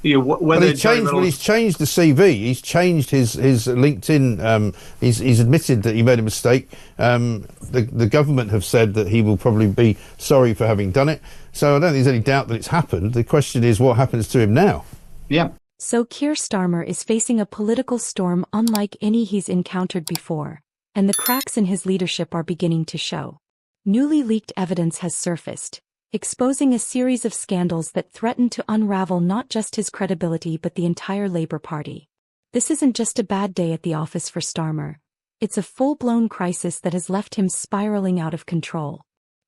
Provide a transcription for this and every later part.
Well, whether Johnny Reynolds... he's changed the CV. He's changed his LinkedIn. He's admitted that he made a mistake. The government have said that he will probably be sorry for having done it. So I don't think there's any doubt that it's happened. The question is what happens to him now? Yeah. So Keir Starmer is facing a political storm unlike any he's encountered before, and the cracks in his leadership are beginning to show. Newly leaked evidence has surfaced, exposing a series of scandals that threaten to unravel not just his credibility but the entire Labour Party. This isn't just a bad day at the office for Starmer. It's a full-blown crisis that has left him spiraling out of control.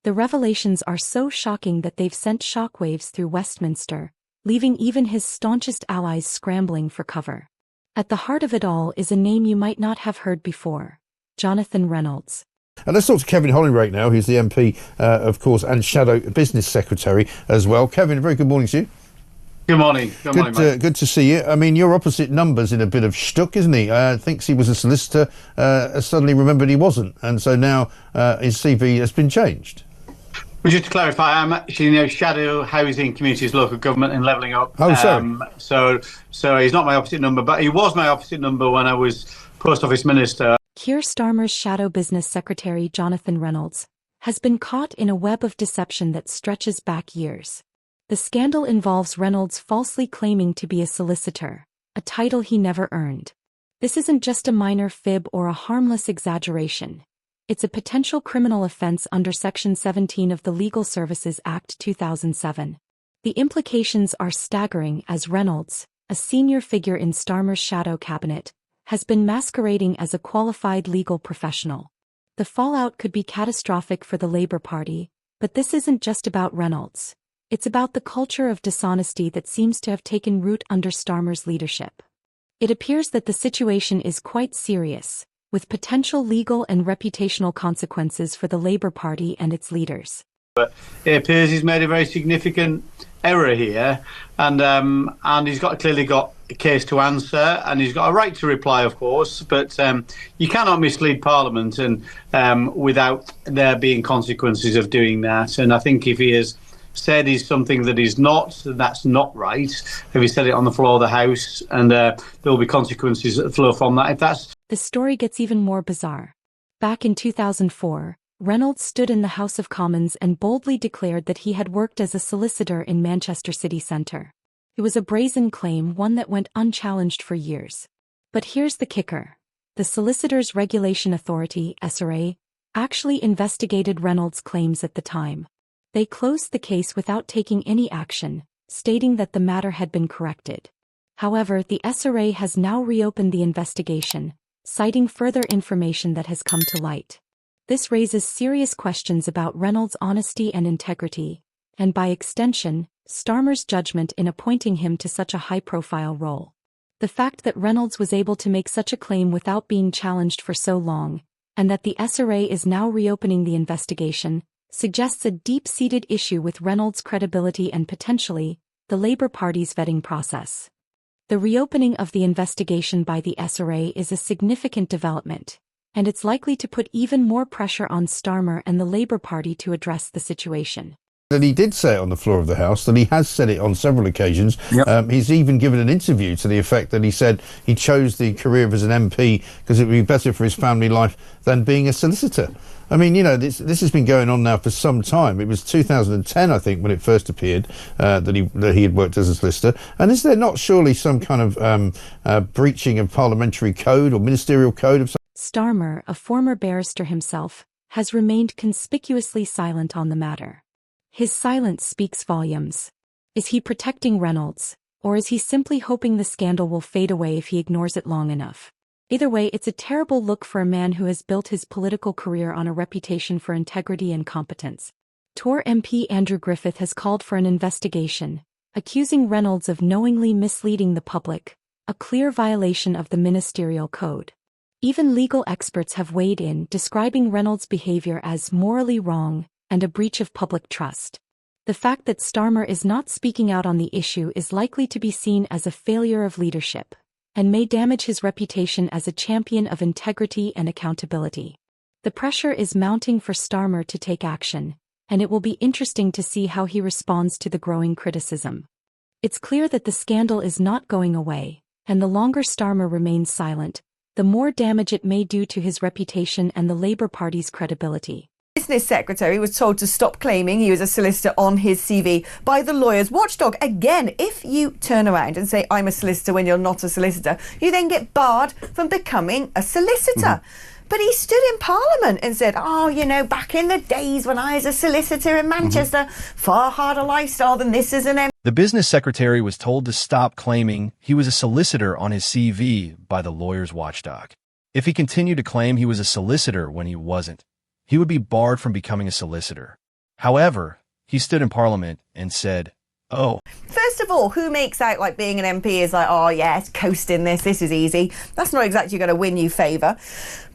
The revelations are so shocking that they've sent shockwaves through Westminster, leaving even his staunchest allies scrambling for cover. At the heart of it all is a name you might not have heard before: Jonathan Reynolds. And let's talk to Kevin Hollingray now, who's the MP, of course, and Shadow Business Secretary as well. Kevin, a very good morning to you. Good morning. Good morning, mate. Good to see you. I mean, you're opposite numbers in a bit of shtuck, isn't he? Thinks he was a solicitor, suddenly remembered he wasn't. And so now his CV has been changed. Well, just to clarify, I'm actually Shadow Housing Communities Local Government and Levelling Up. Oh, sorry. So he's not my opposite number, but he was my opposite number when I was Post Office Minister. Keir Starmer's Shadow Business Secretary Jonathan Reynolds has been caught in a web of deception that stretches back years. The scandal involves Reynolds falsely claiming to be a solicitor, a title he never earned. This isn't just a minor fib or a harmless exaggeration. It's a potential criminal offense under Section 17 of the Legal Services Act 2007. The implications are staggering, as Reynolds, a senior figure in Starmer's shadow cabinet, has been masquerading as a qualified legal professional. The fallout could be catastrophic for the Labour Party, but this isn't just about Reynolds. It's about the culture of dishonesty that seems to have taken root under Starmer's leadership. It appears that the situation is quite serious, with potential legal and reputational consequences for the Labour Party and its leaders. But it appears he's made a very significant error here, and he's clearly got a case to answer, and he's got a right to reply, of course. But you cannot mislead Parliament, and without there being consequences of doing that. And I think if he has said is something that is not, that's not right. If he said it on the floor of the House, and there will be consequences that flow from that. If that's The story gets even more bizarre. Back in 2004, Reynolds stood in the House of Commons and boldly declared that he had worked as a solicitor in Manchester city centre. It was a brazen claim, one that went unchallenged for years. But here's the kicker. The Solicitors Regulation Authority, SRA, actually investigated Reynolds' claims at the time. They closed the case without taking any action, stating that the matter had been corrected. However, the SRA has now reopened the investigation, citing further information that has come to light. This raises serious questions about Reynolds' honesty and integrity, and by extension, Starmer's judgment in appointing him to such a high-profile role. The fact that Reynolds was able to make such a claim without being challenged for so long, and that the SRA is now reopening the investigation, suggests a deep-seated issue with Reynolds' credibility and potentially, the Labour Party's vetting process. The reopening of the investigation by the SRA is a significant development, and it's likely to put even more pressure on Starmer and the Labour Party to address the situation. That he did say it on the floor of the House, that he has said it on several occasions. Yep. He's even given an interview to the effect that he said he chose the career as an MP because it would be better for his family life than being a solicitor. I mean, this has been going on now for some time. It was 2010, I think, when it first appeared that he had worked as a solicitor. And is there not surely some kind of breaching of parliamentary code or ministerial code of some? Starmer, a former barrister himself, has remained conspicuously silent on the matter. His silence speaks volumes. Is he protecting Reynolds, or is he simply hoping the scandal will fade away if he ignores it long enough? Either way, it's a terrible look for a man who has built his political career on a reputation for integrity and competence. Tory MP Andrew Griffith has called for an investigation, accusing Reynolds of knowingly misleading the public, a clear violation of the ministerial code. Even legal experts have weighed in, describing Reynolds' behavior as morally wrong and a breach of public trust. The fact that Starmer is not speaking out on the issue is likely to be seen as a failure of leadership, and may damage his reputation as a champion of integrity and accountability. The pressure is mounting for Starmer to take action, and it will be interesting to see how he responds to the growing criticism. It's clear that the scandal is not going away, and the longer Starmer remains silent, the more damage it may do to his reputation and the Labour Party's credibility. Business secretary was told to stop claiming he was a solicitor on his CV by the lawyer's watchdog. Again, if you turn around and say, I'm a solicitor when you're not a solicitor, you then get barred from becoming a solicitor. But he stood in Parliament and said, back in the days when I was a solicitor in Manchester, far harder lifestyle than this is an M. The business secretary was told to stop claiming he was a solicitor on his CV by the lawyer's watchdog. If he continued to claim he was a solicitor when he wasn't, he would be barred from becoming a solicitor. However, he stood in Parliament and said, First of all, who makes out like being an MP is like, it's coasting this is easy. That's not exactly going to win you favour.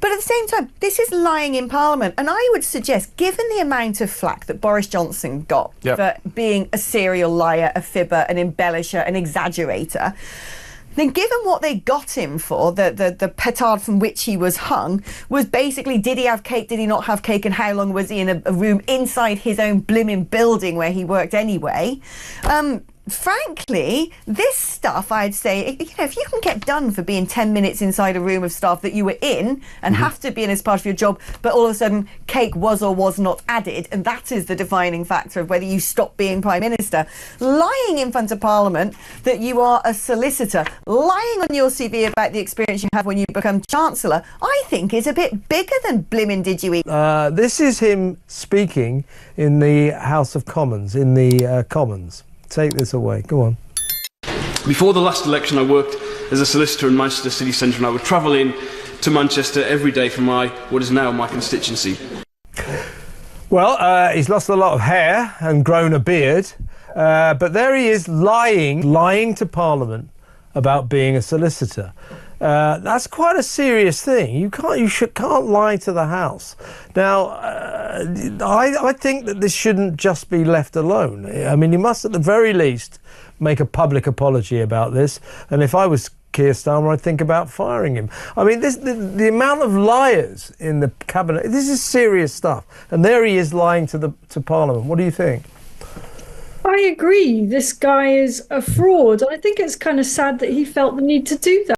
But at the same time, this is lying in Parliament. And I would suggest, given the amount of flack that Boris Johnson got for being a serial liar, a fibber, an embellisher, an exaggerator, then given what they got him for, the petard from which he was hung, was basically, did he have cake, did he not have cake, and how long was he in a room inside his own blimmin' building where he worked anyway? Frankly, this stuff, I'd say, if you can get done for being 10 minutes inside a room of staff that you were in and have to be in as part of your job, but all of a sudden cake was or was not added, and that is the defining factor of whether you stop being Prime Minister, lying in front of Parliament that you are a solicitor, lying on your CV about the experience you have when you become Chancellor, I think is a bit bigger than blimmin' did you eat. This is him speaking in the House of Commons, in the Commons. Take this away. Go on. Before the last election, I worked as a solicitor in Manchester city centre, and I would travel in to Manchester every day from what is now my constituency. Well, he's lost a lot of hair and grown a beard, but there he is lying to Parliament about being a solicitor. That's quite a serious thing. You can't lie to the House. Now, I think that this shouldn't just be left alone. I mean, he must at the very least make a public apology about this. And if I was Keir Starmer, I'd think about firing him. I mean, the amount of liars in the cabinet, this is serious stuff. And there he is lying to Parliament. What do you think? I agree. This guy is a fraud. I think it's kind of sad that he felt the need to do that.